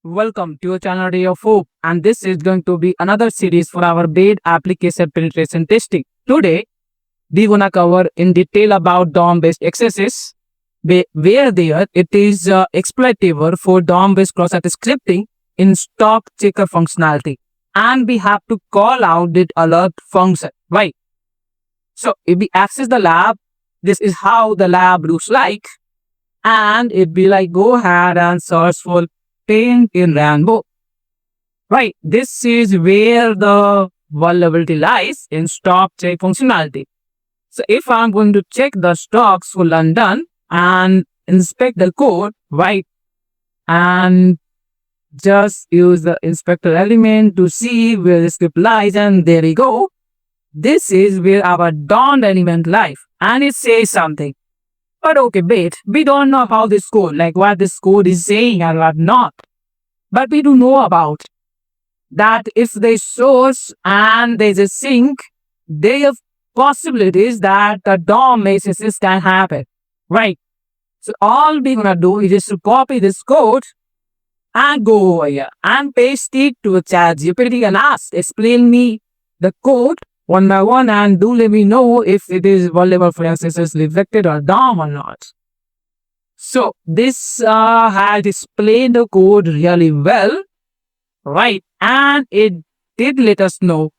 Welcome to your channel Ray of Hope, and this is going to be another series for our BAID application penetration testing. Today, we're gonna cover in detail about DOM-based accesses, where there it is exploitable for DOM-based cross-site scripting in stock checker functionality, and we have to call out the alert function, right? So if we access the lab, this is how the lab looks like, and it be like go ahead and search for paint in Rainbow. Right, this is where the vulnerability lies in stock check functionality. So if I'm going to check the stocks for London and inspect the code, right, and just use the inspector element to see where the script lies, and there we go. This is where our DOM element lies, and it says something. But okay, wait, we don't know about this code, like what this code is saying and what not. But we do know about that if they source and there's a sync, there are possibilities that the DOM accesses can happen, right? So all we're gonna do is just to copy this code and go over here and paste it to a ChatGPT and ask, explain me the code one by one and do let me know if it is vulnerable for accesses rejected or DOM or not. So this has explained the code really well, right? And it did let us know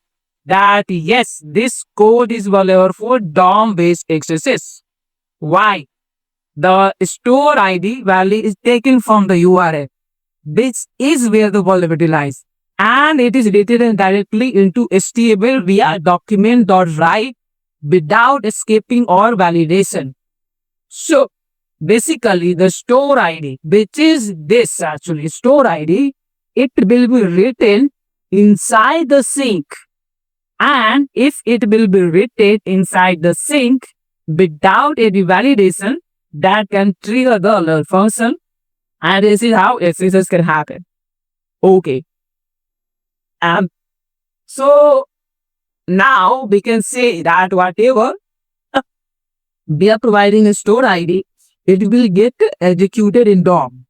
that yes, this code is vulnerable for DOM-based accesses. Why? The store ID value is taken from the URL. This is where the vulnerability lies. And it is written directly into HTML via document.write without escaping or validation. So basically the store ID, which is this actually store ID, it will be written inside the sync. And if it will be written inside the sync without any validation, that can trigger the alert function. And this is how accesses can happen. Okay. So now we can say that whatever we are providing a store ID, it will get executed in DOM.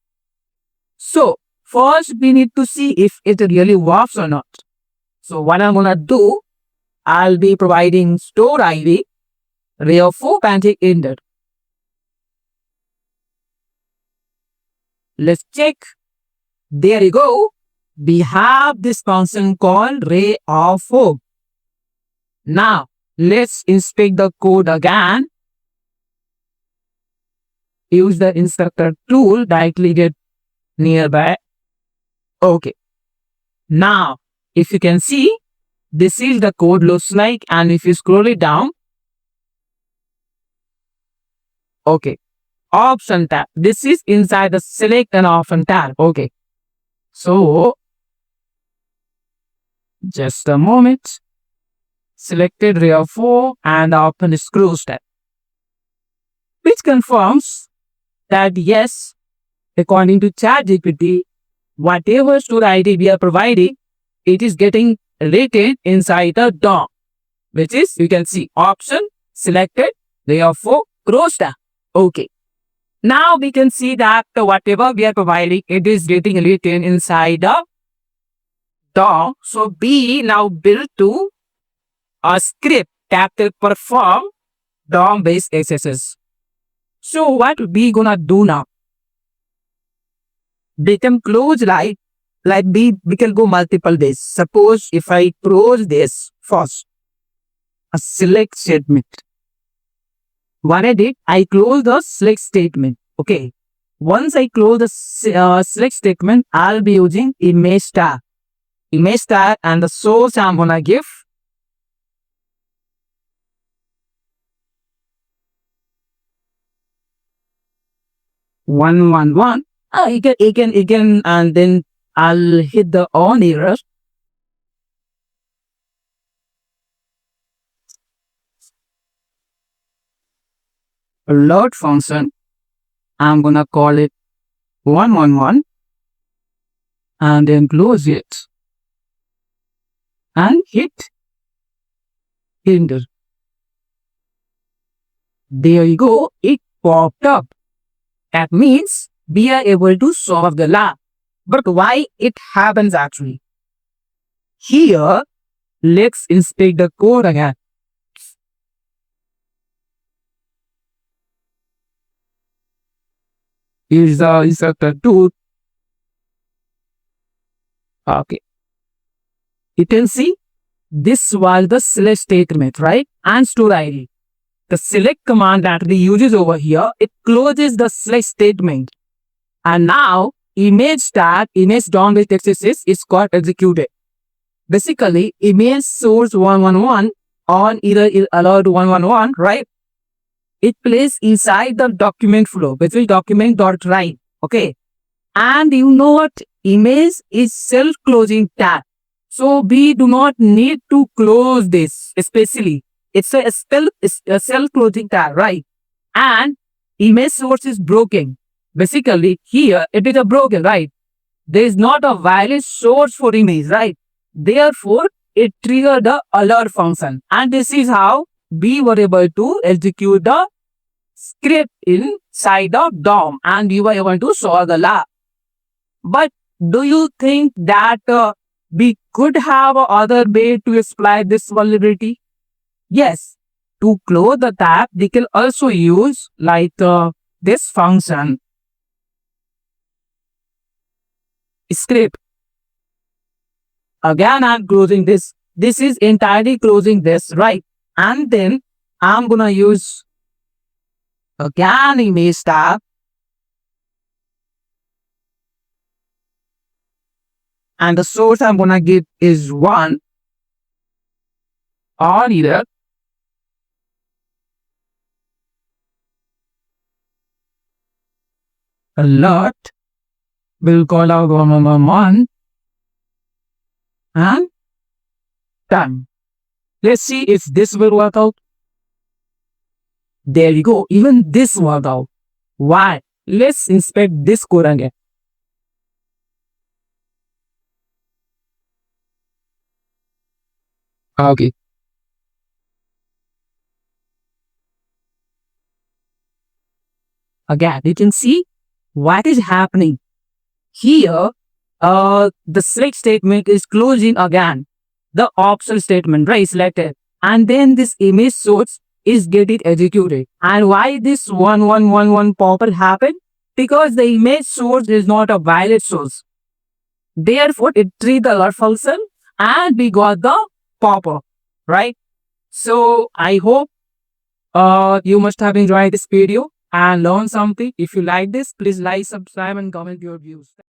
So first we need to see if it really works or not. So what I'm gonna do, I'll be providing store ID ray of hope and hit enter. Let's check. There you go. We have this function called ray of hope. Now let's inspect the code again. Use the inspector tool, directly get nearby. Okay. Now, if you can see, this is the code looks like, and if you scroll it down, okay, option tab. This is inside the select and option tab. Okay. So, just a moment. Selected ray of hope and open the scroll tab, which confirms that yes, according to ChatGPT, whatever store ID we are providing, it is getting written inside the DOM, which is, you can see, option selected ray of hope cross tab. Okay. Now we can see that whatever we are providing, it is getting written inside the DOM. So we now build to a script that will perform DOM-based accesses. So what we gonna do now? We can close like we can go multiple ways. Suppose if I close this first, a select statement. What I did, I close the select statement. Okay. Once I close the select statement, I'll be using image tag. Image tag, and the source I'm gonna give (111). Again, and then I'll hit the on error. Alert function, I'm gonna call it 111 and then close it and hit enter. There you go, it popped up. That means we are able to solve the lab. But why it happens actually? Here, let's inspect the code again. Is the tool. Okay. You can see this was the select statement, right? And store ID. The select command that we uses over here, it closes the select statement. And now image tag, image DOM with XSS is got executed. Basically, image source 111 on either alert 111, right? It plays inside the document flow, basically document.write. Okay. And you know what? Image is self-closing tag. So we do not need to close this, especially. It's a self-closing tag, right? And image source is broken. Basically, here it is a broken, right? There is not a valid source for image, right? Therefore, it triggered the alert function. And this is how we were able to execute the script inside the DOM and we were able to solve the lab. But do you think that we could have other way to exploit this vulnerability? Yes. To close the tab, we can also use like this function script. Again, I'm closing this. This is entirely closing this, right? And then I'm gonna use again image tab. And the source I'm gonna give is 1 or either alert will call out 111 and done. Let's see if this will work out. There you go. Even this worked out. Why? Let's inspect this code again. Okay. Again, you can see what is happening. Here, the select statement is closing again. The optional statement, right, selected. And then this image source is getting executed. And why this 1111 popper happened? Because the image source is not a valid source. Therefore, it treats the alert function and we got the popper, right? So I hope you must have enjoyed this video and learned something. If you like this, please like, subscribe and comment your views.